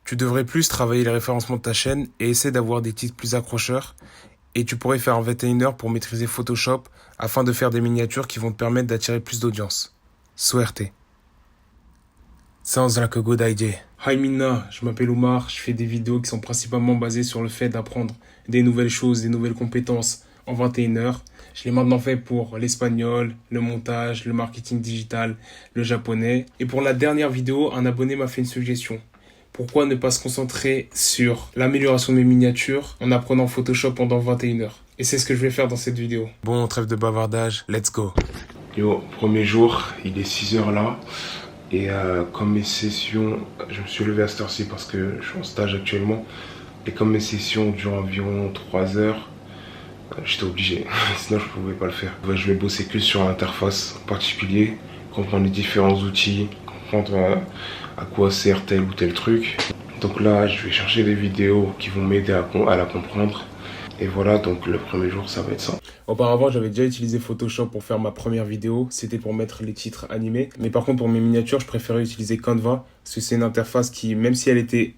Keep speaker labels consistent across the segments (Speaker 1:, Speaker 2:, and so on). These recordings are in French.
Speaker 1: Tu devrais plus travailler les référencements de ta chaîne et essayer d'avoir des titres plus accrocheurs. Et tu pourrais faire un 21h pour maîtriser Photoshop afin de faire des miniatures qui vont te permettre d'attirer plus d'audience. Suerte. Sounds like a good idea. Hi Minna, je m'appelle Oumar, je fais des vidéos qui sont principalement basées sur le fait d'apprendre des nouvelles choses, des nouvelles compétences en 21h. Je l'ai maintenant fait pour l'espagnol, le montage, le marketing digital, le japonais. Et pour la dernière vidéo, un abonné m'a fait une suggestion. Pourquoi ne pas se concentrer sur l'amélioration de mes miniatures en apprenant Photoshop pendant 21h? Et c'est ce que je vais faire dans cette vidéo. Bon, trêve de bavardage, let's go.
Speaker 2: Yo, premier jour, il est 6h là. Et comme mes sessions, je me suis levé à cette heure-ci parce que je suis en stage actuellement. Et comme mes sessions durent environ 3 heures, j'étais obligé, sinon je pouvais pas le faire. Je vais bosser que sur l'interface en particulier, comprendre les différents outils, comprendre à quoi sert tel ou tel truc. Donc là, je vais chercher des vidéos qui vont m'aider à la comprendre. Et voilà, donc le premier jour, ça va être ça.
Speaker 1: Auparavant, j'avais déjà utilisé Photoshop pour faire ma première vidéo. C'était pour mettre les titres animés. Mais par contre, pour mes miniatures, je préférais utiliser Canva. Parce que c'est une interface qui, même si elle était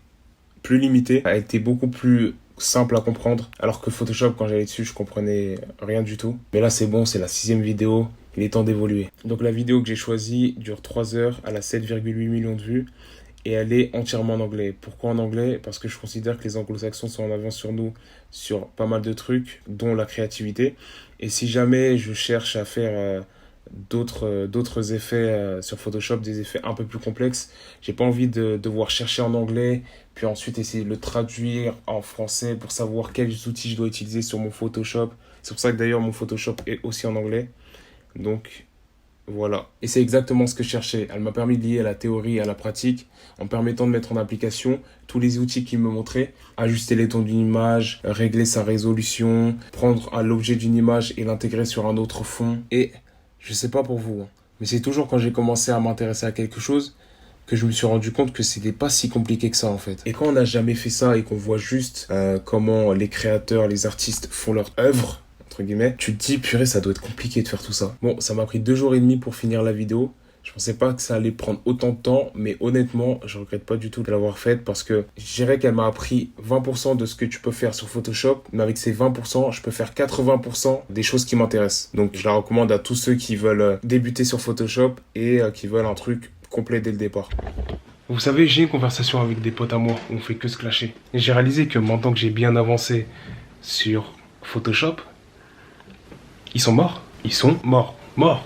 Speaker 1: plus limitée, elle était beaucoup plus simple à comprendre. Alors que Photoshop, quand j'allais dessus, je comprenais rien du tout. Mais là, c'est bon, c'est la 6e vidéo. Il est temps d'évoluer. Donc la vidéo que j'ai choisie dure 3 heures. Elle a 7,8 millions de vues. Et elle est entièrement en anglais. Pourquoi en anglais? Parce que je considère que les anglo-saxons sont en avance sur nous sur pas mal de trucs, dont la créativité. Et si jamais je cherche à faire d'autres effets sur Photoshop, des effets un peu plus complexes, j'ai pas envie de devoir chercher en anglais, puis ensuite essayer de le traduire en français pour savoir quels outils je dois utiliser sur mon Photoshop. C'est pour ça que d'ailleurs mon Photoshop est aussi en anglais. Donc voilà, et c'est exactement ce que je cherchais. Elle m'a permis de lier la théorie à la pratique en permettant de mettre en application tous les outils qu'il me montrait. Ajuster les tons d'une image, régler sa résolution, prendre l'objet d'une image et l'intégrer sur un autre fond. Et je sais pas pour vous, mais c'est toujours quand j'ai commencé à m'intéresser à quelque chose que je me suis rendu compte que c'était pas si compliqué que ça en fait. Et quand on n'a jamais fait ça et qu'on voit juste comment les créateurs, les artistes font leur œuvre, guillemets, tu te dis, purée, ça doit être compliqué de faire tout ça. Bon, ça m'a pris 2 jours et demi pour finir la vidéo. Je pensais pas que ça allait prendre autant de temps, mais honnêtement, je regrette pas du tout de l'avoir faite parce que je dirais qu'elle m'a appris 20% de ce que tu peux faire sur Photoshop, mais avec ces 20%, je peux faire 80% des choses qui m'intéressent. Donc, je la recommande à tous ceux qui veulent débuter sur Photoshop et qui veulent un truc complet dès le départ. Vous savez, j'ai une conversation avec des potes à moi où on fait que se clasher. Et j'ai réalisé que maintenant que j'ai bien avancé sur Photoshop, ils sont morts. Ils sont morts. Morts.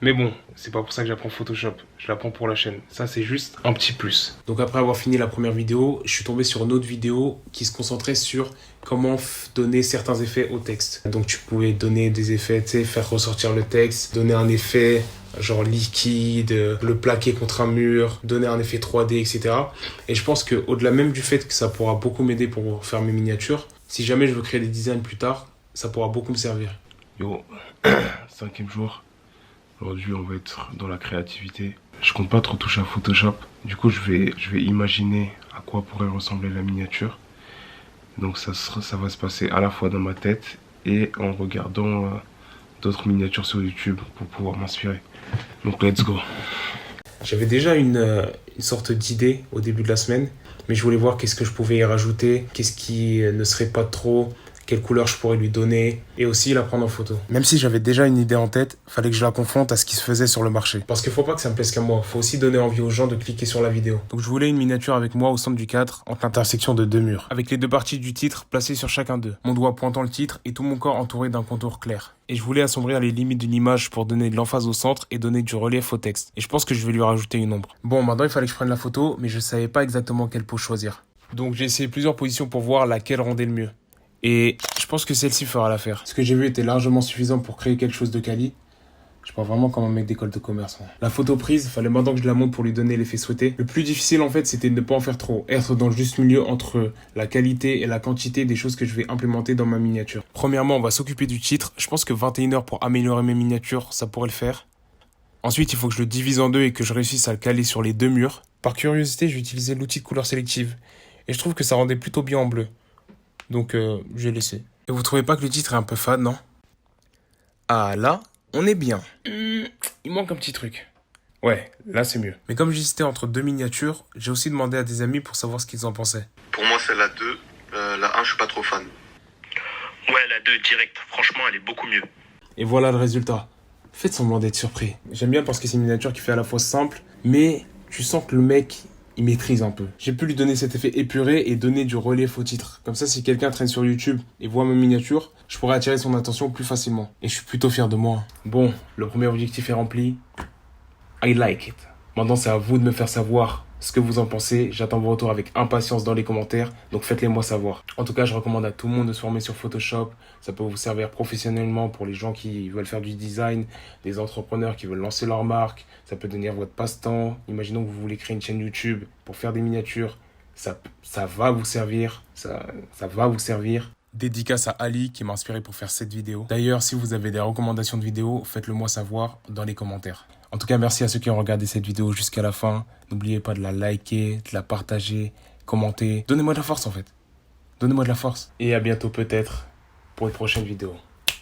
Speaker 1: Mais bon, c'est pas pour ça que j'apprends Photoshop. Je l'apprends pour la chaîne. Ça, c'est juste un petit plus. Donc après avoir fini la première vidéo, je suis tombé sur une autre vidéo qui se concentrait sur comment donner certains effets au texte. Donc tu pouvais donner des effets, tu sais, faire ressortir le texte, donner un effet genre liquide, le plaquer contre un mur, donner un effet 3D, etc. Et je pense qu'au-delà même du fait que ça pourra beaucoup m'aider pour faire mes miniatures, si jamais je veux créer des designs plus tard, ça pourra beaucoup me servir.
Speaker 2: Yo, 5e jour. Aujourd'hui, on va être dans la créativité. Je compte pas trop toucher à Photoshop. Du coup, je vais imaginer à quoi pourrait ressembler la miniature. Donc ça va se passer à la fois dans ma tête et en regardant d'autres miniatures sur YouTube pour pouvoir m'inspirer. Donc let's go.
Speaker 1: J'avais déjà une sorte d'idée au début de la semaine, mais je voulais voir qu'est-ce que je pouvais y rajouter, qu'est-ce qui ne serait pas trop, quelle couleur je pourrais lui donner, et aussi la prendre en photo. Même si j'avais déjà une idée en tête, fallait que je la confronte à ce qui se faisait sur le marché. Parce qu'il faut pas que ça me plaise qu'à moi, faut aussi donner envie aux gens de cliquer sur la vidéo. Donc je voulais une miniature avec moi au centre du cadre, entre l'intersection de 2 murs, avec les 2 parties du titre placées sur chacun d'eux, mon doigt pointant le titre et tout mon corps entouré d'un contour clair. Et je voulais assombrir les limites d'une image pour donner de l'emphase au centre et donner du relief au texte. Et je pense que je vais lui rajouter une ombre. Bon, maintenant il fallait que je prenne la photo, mais je savais pas exactement quelle pose choisir. Donc j'ai essayé plusieurs positions pour voir laquelle rendait le mieux. Et je pense que celle-ci fera l'affaire. Ce que j'ai vu était largement suffisant pour créer quelque chose de quali. Je parle vraiment comme un mec d'école de commerce. La photo prise, fallait maintenant que je la monte pour lui donner l'effet souhaité. Le plus difficile en fait, c'était de ne pas en faire trop. Être dans le juste milieu entre la qualité et la quantité des choses que je vais implémenter dans ma miniature. Premièrement, on va s'occuper du titre. Je pense que 21 heures pour améliorer mes miniatures, ça pourrait le faire. Ensuite, il faut que je le divise en deux et que je réussisse à le caler sur les 2 murs. Par curiosité, j'ai utilisé l'outil de couleur sélective. Et je trouve que ça rendait plutôt bien en bleu. Donc, j'ai laissé. Et vous trouvez pas que le titre est un peu fade, non? Ah, là, on est bien. Il manque un petit truc. Ouais, là c'est mieux. Mais comme j'hésitais entre deux miniatures, j'ai aussi demandé à des amis pour savoir ce qu'ils en pensaient.
Speaker 3: Pour moi, c'est la 2. La 1, je suis pas trop fan.
Speaker 4: Ouais, la 2, direct. Franchement, elle est beaucoup mieux.
Speaker 1: Et voilà le résultat. Faites semblant d'être surpris. J'aime bien parce que c'est une miniature qui fait à la fois simple, mais tu sens que le mec, il maîtrise un peu. J'ai pu lui donner cet effet épuré et donner du relief au titre. Comme ça, si quelqu'un traîne sur YouTube et voit ma miniature, je pourrais attirer son attention plus facilement. Et je suis plutôt fier de moi. Bon, le premier objectif est rempli. I like it. Maintenant, c'est à vous de me faire savoir ce que vous en pensez. J'attends vos retours avec impatience dans les commentaires, donc faites-les moi savoir. En tout cas, je recommande à tout le monde de se former sur Photoshop. Ça peut vous servir professionnellement pour les gens qui veulent faire du design, des entrepreneurs qui veulent lancer leur marque. Ça peut devenir votre passe-temps. Imaginons que vous voulez créer une chaîne YouTube pour faire des miniatures. Ça va vous servir. Ça va vous servir. Dédicace à Ali qui m'a inspiré pour faire cette vidéo. D'ailleurs, si vous avez des recommandations de vidéos, faites-le moi savoir dans les commentaires. En tout cas, merci à ceux qui ont regardé cette vidéo jusqu'à la fin. N'oubliez pas de la liker, de la partager, commenter. Donnez-moi de la force en fait. Donnez-moi de la force. Et à bientôt peut-être pour une prochaine vidéo.